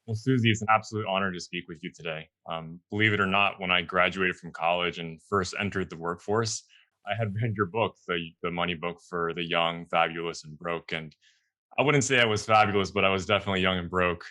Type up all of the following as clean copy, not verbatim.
Well, Susie, it's an absolute honor to speak with you today. Believe it or not, when I graduated from college and first entered the workforce, I had read your book, the money book for the young, fabulous, and broke. And I wouldn't say I was fabulous, but I was definitely young and broke.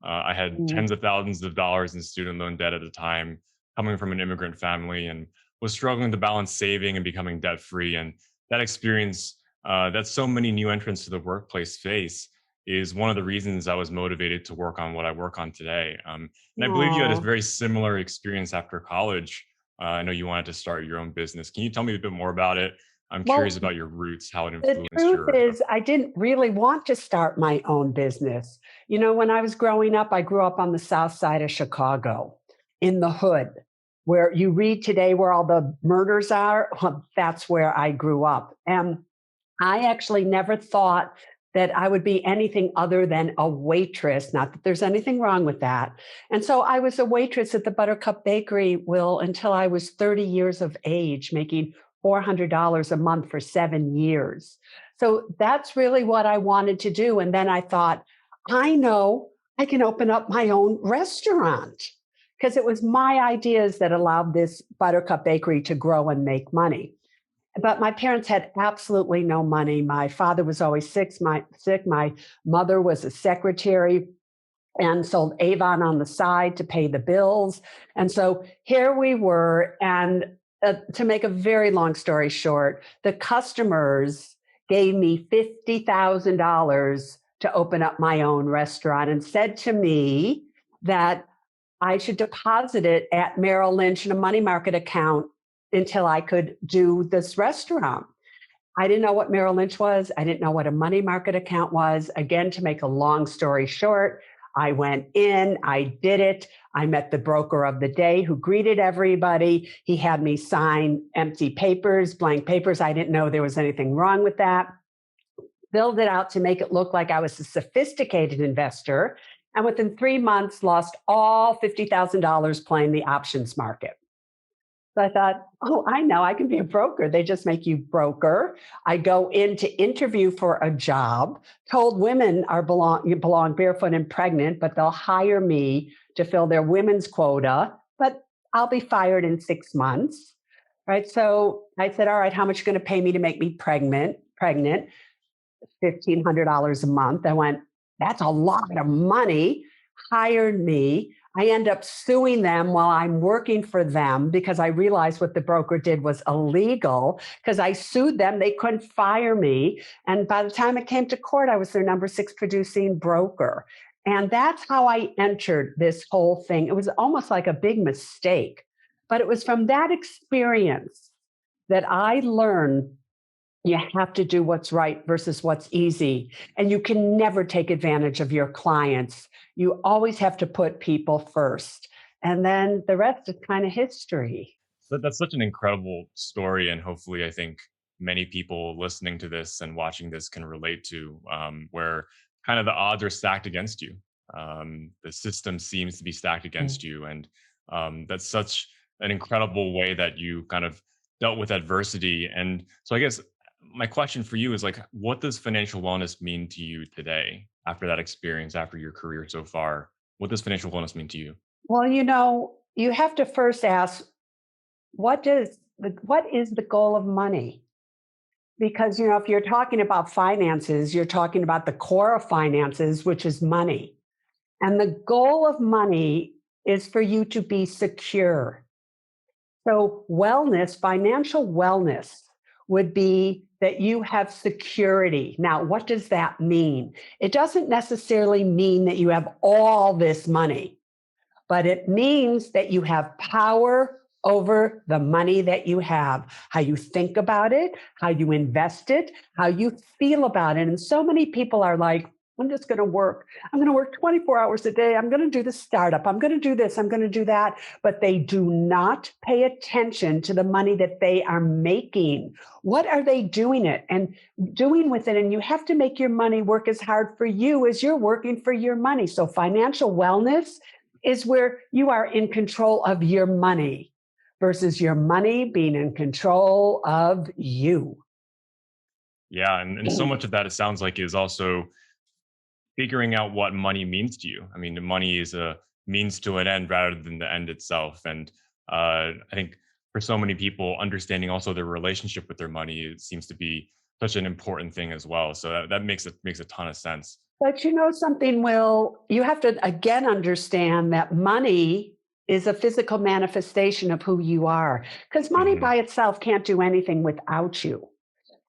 I had Mm. tens of thousands of dollars in student loan debt at the time, coming from an immigrant family, and was struggling to balance saving and becoming debt free. And that experience that so many new entrants to the workplace face is one of the reasons I was motivated to work on what I work on today. And I believe you had a Aw. very similar experience after college. I know you wanted to start your own business. Can you tell me a bit more about it? I'm curious Well, about your roots, how it the influenced truth your. is, I didn't really want to start my own business. When I was growing up, I grew up on the south side of Chicago in the hood, where you read today where all the murders are. Well, that's where I grew up. And I actually never thought that I would be anything other than a waitress. Not that there's anything wrong with that. And so I was a waitress at the Buttercup Bakery, Will, until I was 30 years of age, making $400 a month for 7 years. So that's really what I wanted to do. And then I thought, I know I can open up my own restaurant because it was my ideas that allowed this Buttercup Bakery to grow and make money. But my parents had absolutely no money. My father was always sick. My mother was a secretary and sold Avon on the side to pay the bills. And so here we were. And to make a very long story short, the customers gave me $50,000 to open up my own restaurant and said to me that I should deposit it at Merrill Lynch in a money market account until I could do this restaurant. I didn't know what Merrill Lynch was. I didn't know what a money market account was. Again, to make a long story short, I went in, I did it. I met the broker of the day who greeted everybody. He had me sign empty papers, blank papers. I didn't know there was anything wrong with that. Filled it out to make it look like I was a sophisticated investor. And within 3 months, lost all $50,000 playing the options market. So I thought, oh, I know I can be a broker. They just make you broker. I go in to interview for a job, told women you belong barefoot and pregnant, but they'll hire me to fill their women's quota, but I'll be fired in 6 months. Right. So I said, all right, how much are you going to pay me to make me pregnant? $1,500 a month. I went, that's a lot of money. Hired me. I end up suing them while I'm working for them because I realized what the broker did was illegal because I sued them. They couldn't fire me. And by the time it came to court, I was their number six producing broker. And that's how I entered this whole thing. It was almost like a big mistake. But it was from that experience that I learned you have to do what's right versus what's easy. And you can never take advantage of your clients. You always have to put people first. And then the rest is kind of history. So that's such an incredible story, and hopefully, I think many people listening to this and watching this can relate to where kind of the odds are stacked against you. The system seems to be stacked against you, and that's such an incredible way that you kind of dealt with adversity. And so, I guess my question for you is like, what does financial wellness mean to you today after that experience, after your career so far? What does financial wellness mean to you? Well, you have to first ask, what is the goal of money? Because if you're talking about finances, you're talking about the core of finances, which is money. And the goal of money is for you to be secure. So, financial wellness would be that you have security. Now, what does that mean? It doesn't necessarily mean that you have all this money, but it means that you have power over the money that you have, how you think about it, how you invest it, how you feel about it. And so many people are like, I'm just going to work. I'm going to work 24 hours a day. I'm going to do the startup. I'm going to do this. I'm going to do that. But they do not pay attention to the money that they are making. What are they doing it and doing with it? And you have to make your money work as hard for you as you're working for your money. So financial wellness is where you are in control of your money versus your money being in control of you. Yeah, and so much of that it sounds like is also figuring out what money means to you. I mean, the money is a means to an end rather than the end itself. And I think for so many people, understanding also their relationship with their money seems to be such an important thing as well. So that makes a ton of sense. But you know something, Will, you have to again understand that money is a physical manifestation of who you are, because money Hmm. by itself can't do anything without you.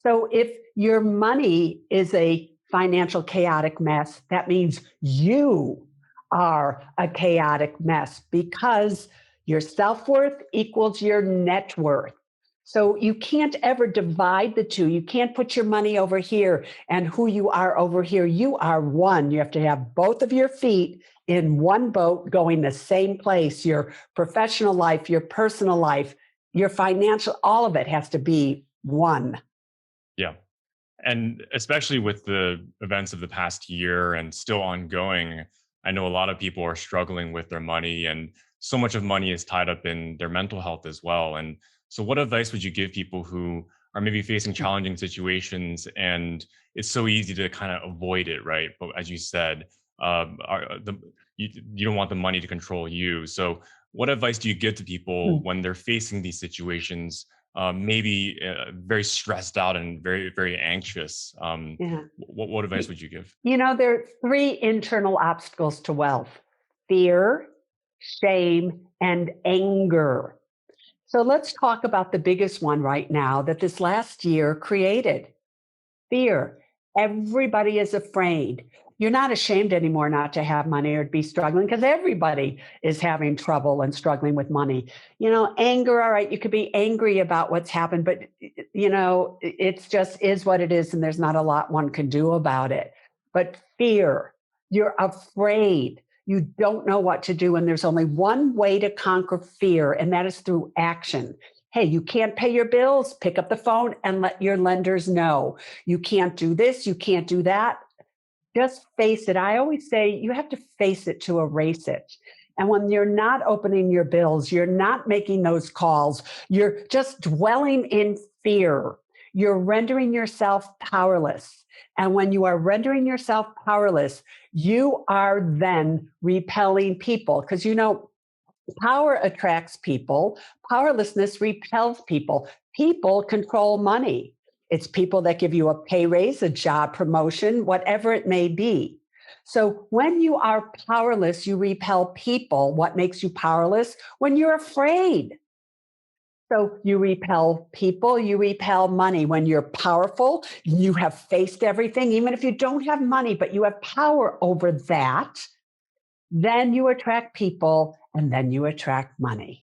So if your money is a financial chaotic mess, that means you are a chaotic mess because your self worth equals your net worth. So you can't ever divide the two. You can't put your money over here and who you are over here. You are one. You have to have both of your feet in one boat going the same place. Your professional life, your personal life, your financial, all of it has to be one. Yeah. And especially with the events of the past year and still ongoing, I know a lot of people are struggling with their money, and so much of money is tied up in their mental health as well. And so, what advice would you give people who are maybe facing challenging situations and it's so easy to kind of avoid it, right? But as you said, you don't want the money to control you. So, what advice do you give to people when they're facing these situations, maybe very stressed out and very anxious? Yeah. What advice would you give? You know, there are three internal obstacles to wealth: fear, shame, and anger. So let's talk about the biggest one right now that this last year created: fear. Everybody is afraid. You're not ashamed anymore not to have money or to be struggling because everybody is having trouble and struggling with money. You know, anger, all right, you could be angry about what's happened, but you know, it's just is what it is, and there's not a lot one can do about it. But fear, you're afraid. You don't know what to do, and there's only one way to conquer fear, and that is through action. Hey, you can't pay your bills, pick up the phone and let your lenders know. You can't do this, you can't do that. Just face it. I always say you have to face it to erase it. And when you're not opening your bills, you're not making those calls, you're just dwelling in fear. You're rendering yourself powerless. And when you are rendering yourself powerless, you are then repelling people because you know power attracts people, powerlessness repels people. People control money. It's people that give you a pay raise, a job promotion, whatever it may be. So when you are powerless, you repel people. What makes you powerless? When you're afraid. So you repel people, you repel money. When you're powerful, you have faced everything, even if you don't have money, but you have power over that, then you attract people and then you attract money.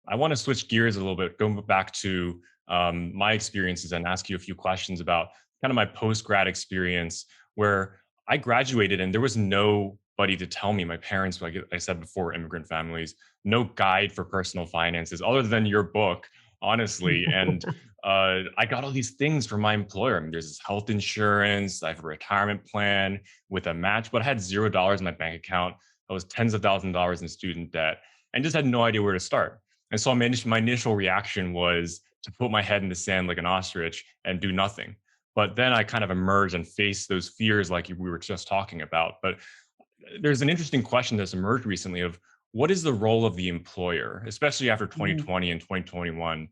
I want to switch gears a little bit, go back to my experiences and ask you a few questions about kind of my post grad experience where I graduated and there was nobody to tell me. My parents, like I said before, immigrant families, no guide for personal finances other than your book, honestly. And I got all these things from my employer. I mean, there's this health insurance, I have a retirement plan with a match, but I had $0 in my bank account. I was tens of thousands of dollars in student debt and just had no idea where to start. And so my initial reaction was to put my head in the sand like an ostrich and do nothing. But then I kind of emerged and faced those fears like we were just talking about. But there's an interesting question that's emerged recently of what is the role of the employer, especially after Mhm. 2020 and 2021?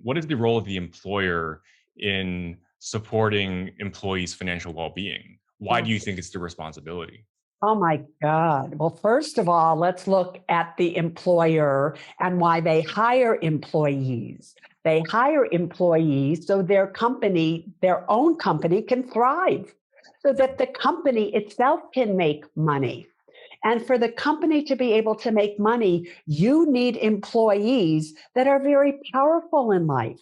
What is the role of the employer in supporting employees' financial well-being? Why do Oh, you think it's the responsibility? oh my God. Well, first of all, let's look at the employer and why they hire employees. They hire employees so their company, their own company, can thrive, so that the company itself can make money. And for the company to be able to make money, you need employees that are very powerful in life.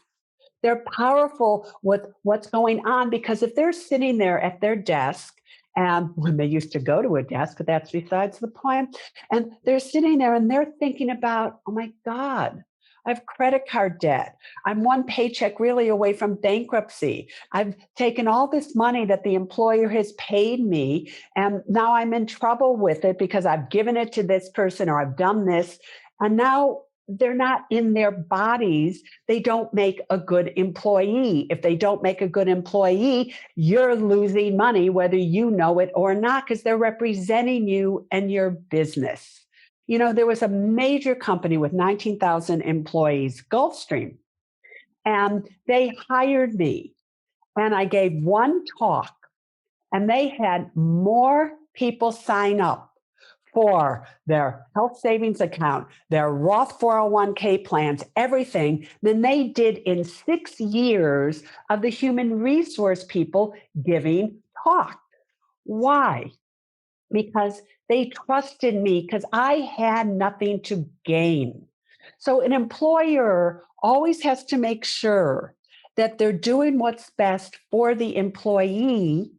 They're powerful with what's going on because if they're sitting there at their desk, and when they used to go to a desk, but that's besides the point, and they're sitting there and they're thinking about, oh my God, I have credit card debt. I'm one paycheck really away from bankruptcy. I've taken all this money that the employer has paid me, and now I'm in trouble with it because I've given it to this person or I've done this. And now they're not in their bodies, they don't make a good employee. If they don't make a good employee, you're losing money, whether you know it or not, because they're representing you and your business. There was a major company with 19,000 employees, Gulfstream, and they hired me. And I gave one talk, and they had more people sign up for their health savings account, their Roth 401k plans, everything, than they did in 6 years of the human resource people giving talk. Why? Because they trusted me because I had nothing to gain. So an employer always has to make sure that they're doing what's best for the employee,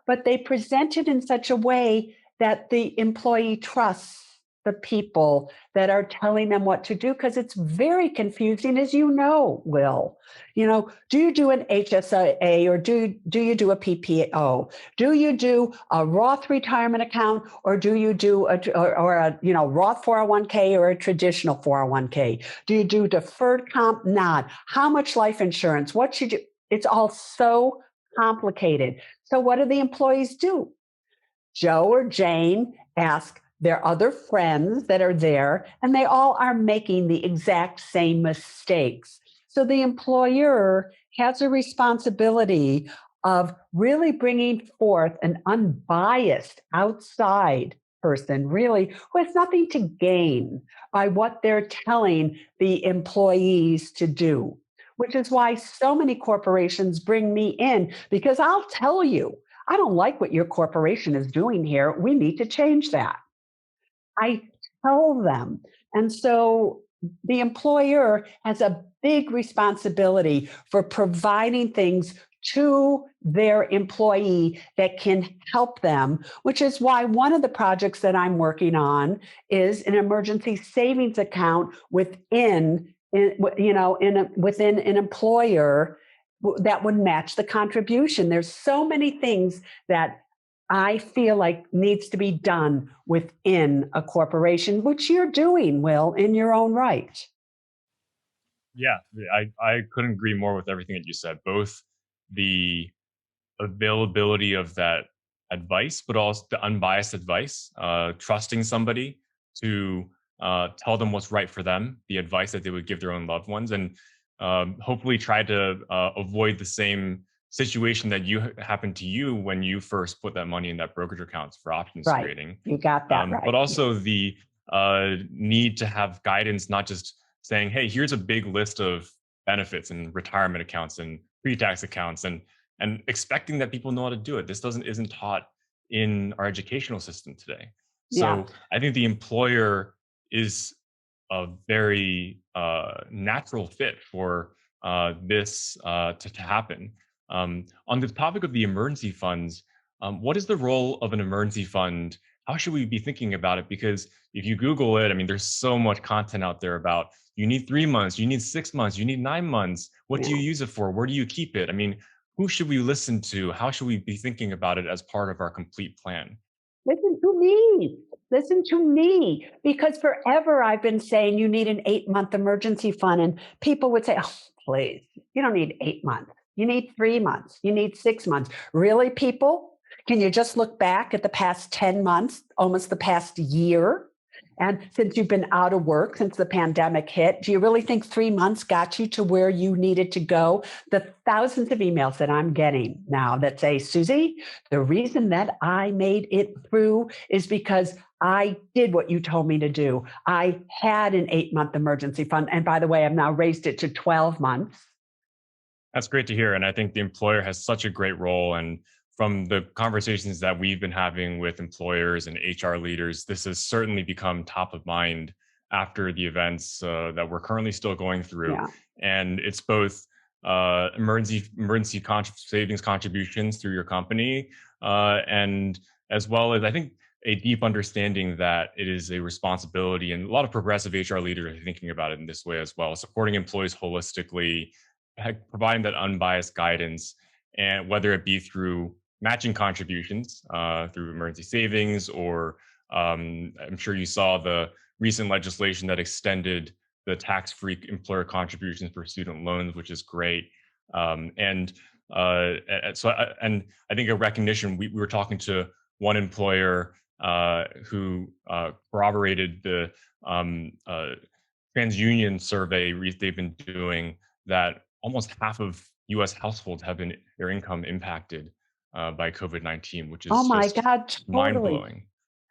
but they present it in such a way that the employee trusts the people that are telling them what to do, because it's very confusing, as you know, Will. Do you do an HSA, or do you do a PPO? Do you do a Roth retirement account, or do you do a Roth 401k or a traditional 401k? Do you do deferred comp? Not. How much life insurance? What should you? It's all so complicated. So what do the employees do? Joe or Jane ask their other friends that are there, and they all are making the exact same mistakes. So the employer has a responsibility of really bringing forth an unbiased outside person, really, who has nothing to gain by what they're telling the employees to do, which is why so many corporations bring me in, because I'll tell you, I don't like what your corporation is doing here. We need to change that. I tell them. And so the employer has a big responsibility for providing things to their employee that can help them, which is why one of the projects that I'm working on is an emergency savings account within an employer that would match the contribution. There's so many things that I feel like needs to be done within a corporation, which you're doing, Will, in your own right. Yeah, I couldn't agree more with everything that you said. Both the availability of that advice, but also the unbiased advice, trusting somebody to tell them what's right for them, the advice that they would give their own loved ones, and hopefully try to avoid the same situation that happened to you when you first put that money in that brokerage accounts for options Right. trading. You got that But right. also the need to have guidance, not just saying, hey, here's a big list of benefits and retirement accounts and pre-tax accounts, and expecting that people know how to do it. This isn't taught in our educational system today. Yeah. So I think the employer is a very natural fit for this to happen. On the topic of the emergency funds, what is the role of an emergency fund? How should we be thinking about it? Because if you Google it, I mean, there's so much content out there about you need 3 months, you need 6 months, you need 9 months. What do Yeah. you use it for? Where do you keep it? I mean, who should we listen to? How should we be thinking about it as part of our complete plan? Listen to me. Listen to me. Because forever I've been saying you need an 8-month emergency fund. And people would say, oh, please, you don't need 8 months. You need 3 months. You need 6 months. Really, people? Can you just look back at the past 10 months, almost the past year? And since you've been out of work, since the pandemic hit, do you really think 3 months got you to where you needed to go? The thousands of emails that I'm getting now that say, Susie, the reason that I made it through is because I did what you told me to do. I had an 8-month emergency fund. And by the way, I've now raised it to 12 months. That's great to hear. And I think the employer has such a great role. And from the conversations that we've been having with employers and HR leaders, this has certainly become top of mind after the events that we're currently still going through. Yeah. And it's both savings contributions through your company, and as well as I think a deep understanding that it is a responsibility, and a lot of progressive HR leaders are thinking about it in this way as well, supporting employees holistically, providing that unbiased guidance, and whether it be through matching contributions through emergency savings, or I'm sure you saw the recent legislation that extended the tax-free employer contributions for student loans, which is great. And and I think a recognition. We were talking to one employer who corroborated the TransUnion survey they've been doing, that almost half of U.S. households have been their income impacted by COVID-19, which Oh is my just God, mind totally. blowing.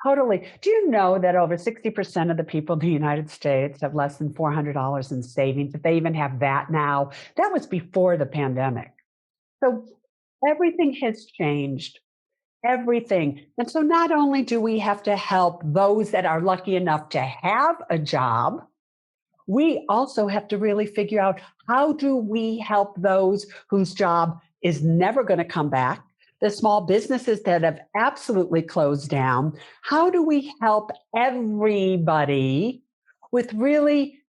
Totally. Do you know that over 60% of the people in the United States have less than $400 in savings? If they even have that now, that was before the pandemic. So everything has changed, everything. And so not only do we have to help those that are lucky enough to have a job, we also have to really figure out, how do we help those whose job is never going to come back, the small businesses that have absolutely closed down. How do we help everybody with really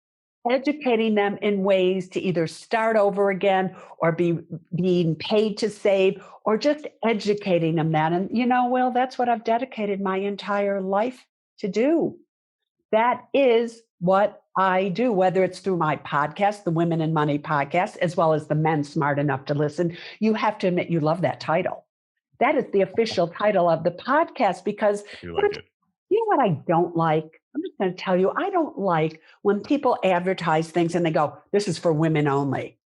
educating them in ways to either start over again or be being paid to save, or just educating them that? And Will, that's what I've dedicated my entire life to do. That is what I do, whether it's through my podcast, the Women in Money podcast, as well as the Men Smart Enough to Listen. You have to admit you love that title. That is the official title of the podcast, because I do like it. you know what I don't like? I'm just going to tell you, I don't like when people advertise things and they go, this is for women only.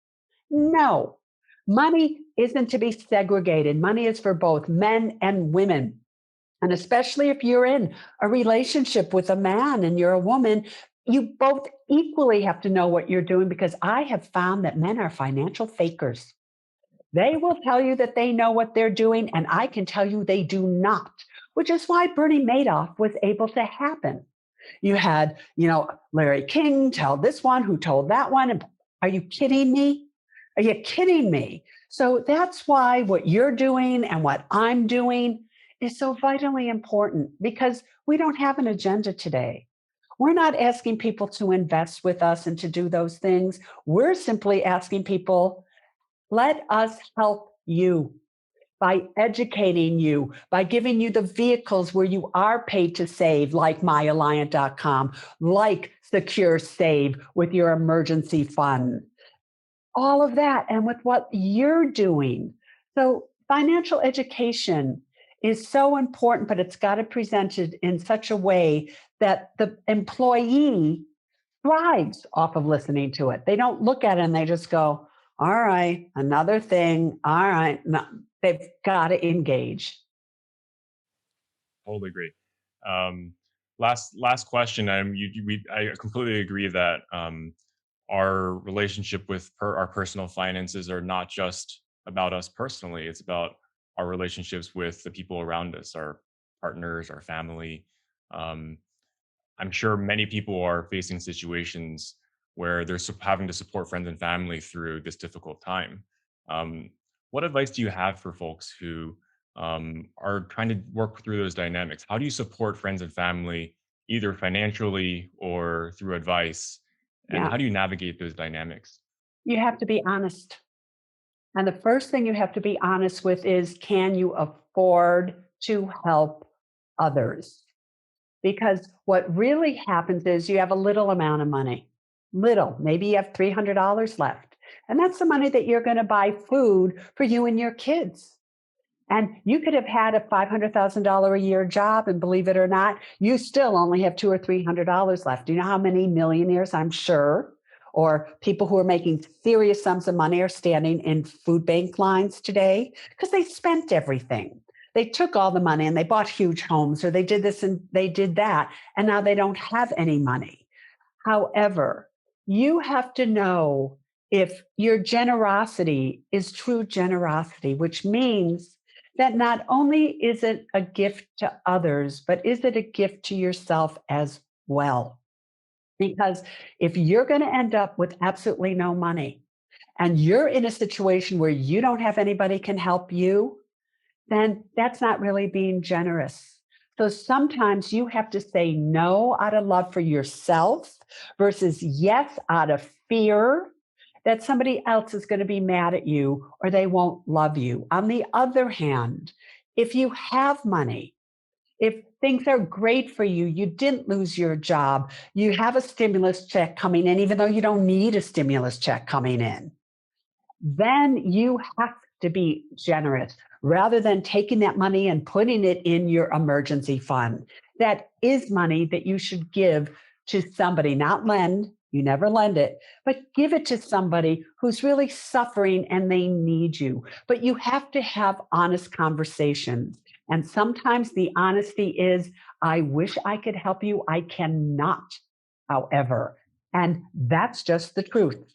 No, money isn't to be segregated. Money is for both men and women. And especially if you're in a relationship with a man and you're a woman, you both equally have to know what you're doing, because I have found that men are financial fakers. They will tell you that they know what they're doing, and I can tell you they do not, which is why Bernie Madoff was able to happen. You had, Larry King tell this one who told that one. And are you kidding me? Are you kidding me? So that's why what you're doing and what I'm doing is so vitally important, because we don't have an agenda today. We're not asking people to invest with us and to do those things. We're simply asking people, let us help you by educating you, by giving you the vehicles where you are paid to save, like myalliant.com, like Secure Save with your emergency fund, all of that, and with what you're doing. So, financial education is so important, but it's got to be presented in such a way that the employee thrives off of listening to it. They don't look at it and they just go, all right, another thing. All right. No, they've got to engage. Totally agree. Um, last question. I completely agree that our relationship with our personal finances are not just about us personally. It's about our relationships with the people around us, our partners, our family. Um, I'm sure many people are facing situations where they're having to support friends and family through this difficult time. Um, what advice do you have for folks who are trying to work through those dynamics? How do you support friends and family, either financially or through advice? And Yeah. how do you navigate those dynamics? You have to be honest. And the first thing you have to be honest with is, can you afford to help others? Because what really happens is you have a little amount of money, little, maybe you have $300 left. And that's the money that you're going to buy food for you and your kids. And you could have had a $500,000 a year job, and believe it or not, you still only have $200 or $300 left. Do you know how many millionaires, I'm sure, or people who are making serious sums of money, are standing in food bank lines today because they spent everything? They took all the money and they bought huge homes, or they did this and they did that, and now they don't have any money. However, you have to know if your generosity is true generosity, which means that not only is it a gift to others, but is it a gift to yourself as well? Because if you're going to end up with absolutely no money and you're in a situation where you don't have anybody can help you, then that's not really being generous. So sometimes you have to say no out of love for yourself versus yes out of fear that somebody else is going to be mad at you or they won't love you. On the other hand, if you have money, If things are great for you, you didn't lose your job, you have a stimulus check coming in, even though you don't need a stimulus check coming in, then you have to be generous rather than taking that money and putting it in your emergency fund. That is money that you should give to somebody, not lend. You never lend it, but give it to somebody who's really suffering and they need you. But you have to have honest conversations. And sometimes the honesty is, I wish I could help you. I cannot, however. And that's just the truth.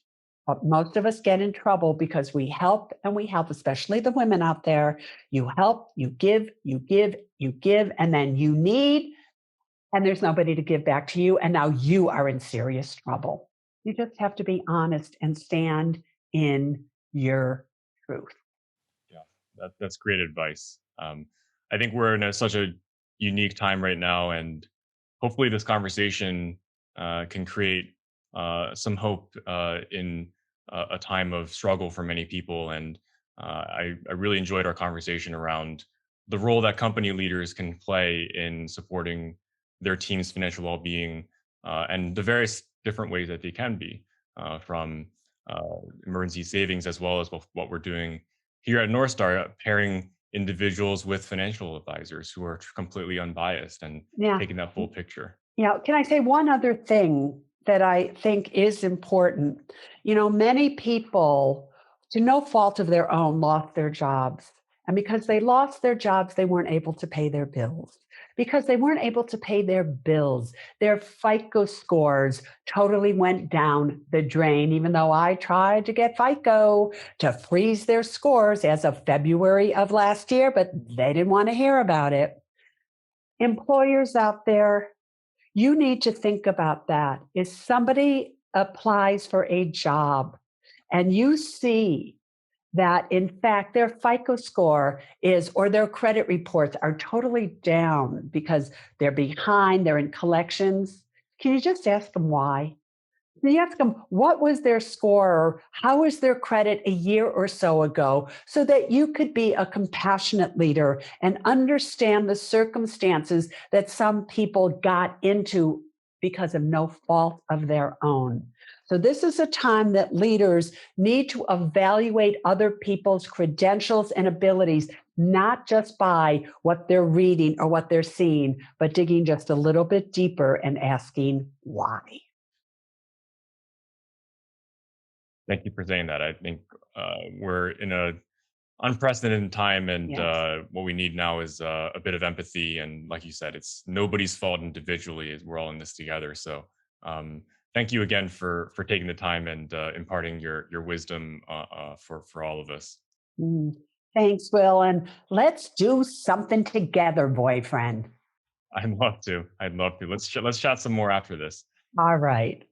Most of us get in trouble because we help and we help, especially the women out there. You help, you give, you give, you give, and then you need, and there's nobody to give back to you. And now you are in serious trouble. You just have to be honest and stand in your truth. Yeah, that's great advice. I think we're in such a unique time right now, and hopefully, this conversation can create some hope in a time of struggle for many people. And I really enjoyed our conversation around the role that company leaders can play in supporting their team's financial well-being and the various different ways that they can be, from emergency savings as well as what we're doing here at Northstar, pairing individuals with financial advisors who are completely unbiased and Yeah. taking that full picture. Yeah. Can I say one other thing that I think is important? Many people, to no fault of their own, lost their jobs. And because they lost their jobs, they weren't able to pay their bills. Because they weren't able to pay their bills, their FICO scores totally went down the drain, even though I tried to get FICO to freeze their scores as of February of last year, but they didn't want to hear about it. Employers out there, you need to think about that. If somebody applies for a job and you see that, in fact, their FICO score is, or their credit reports are totally down because they're behind, they're in collections, can you just ask them why? You ask them what was their score or how was their credit a year or so ago so that you could be a compassionate leader and understand the circumstances that some people got into because of no fault of their own. So, this is a time that leaders need to evaluate other people's credentials and abilities, not just by what they're reading or what they're seeing, but digging just a little bit deeper and asking why. Thank you for saying that. I think we're in a unprecedented time, and Yes. what we need now is a bit of empathy. And like you said, it's nobody's fault individually; we're all in this together. So, um, thank you again for taking the time and imparting your wisdom for all of us. Mm. Thanks, Will. And let's do something together, boyfriend. I'd love to. I'd love to. Let's chat some more after this. All right.